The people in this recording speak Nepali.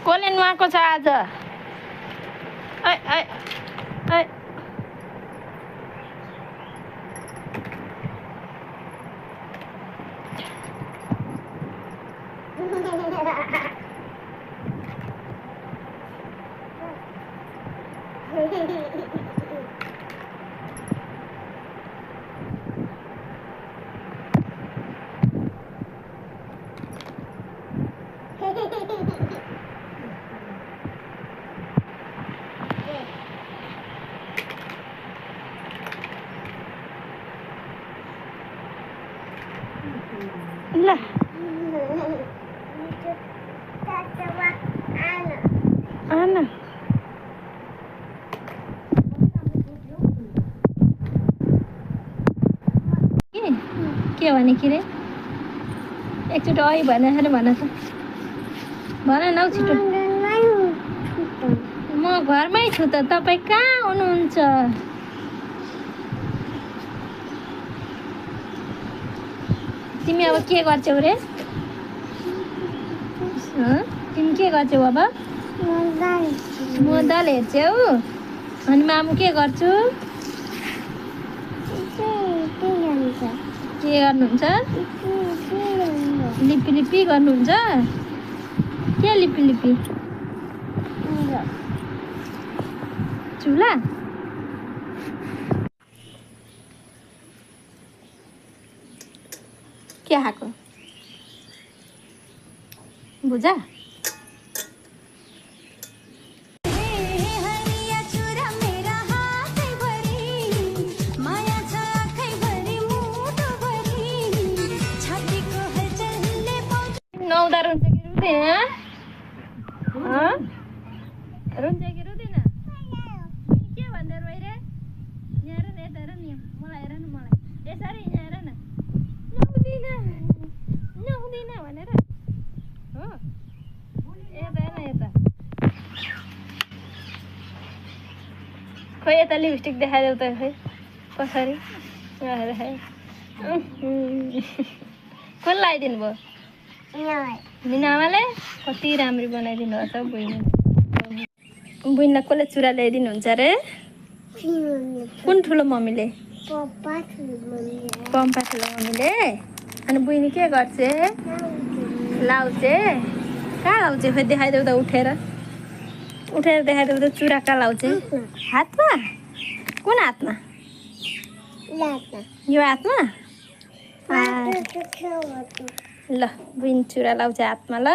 कसले नुहाएको छ आज? ऐ ऐ ऐ ल आना के भने कि रे एकचोटि अँ भनेर भन त भन न हौ छिटो म घरमै छु त तपाईँ कहाँ हुनुहुन्छ तिमी अब के गर्छौ रे तिमी के गर्छौ अब म दाल हेर्छौ अनि मामु के गर्छु के गर्नुहुन्छ लिपि लिपि गर्नुहुन्छ के लिपि लिपि चुला के खाएको भुजा नौदा रुन्छ कि रुँदैन रुन्छ कि रुँदैन के भन्दै रोइरे यहाँ हेर न यता हेर नि मलाई हेर न मलाई यसरी यहाँ हेर न नुहाउँदिन भनेर हो यता हेर न यता खोइ यता लिपस्टिक देखाइदेऊ त खोइ कसरी हेर कसले लगाइदिनु भयो मिनामाले कति राम्ररी बनाइदिनु भएको छ बुइनीलाई कसले चुरा ल्याइदिनुहुन्छ अरे कुन ठुलो मम्मीले पम्पा ठुलो मम्मीले अनि बुइनी के गर्छ लाउँछे कहाँ लाउँछे खोइ देखाइदेऊ त उठेर देखाइदेऊ त चुरा कहाँ लाउँछे हातमा कुन हातमा यो हातमा ल बुइनी चुरा लाउँछ हातमा ल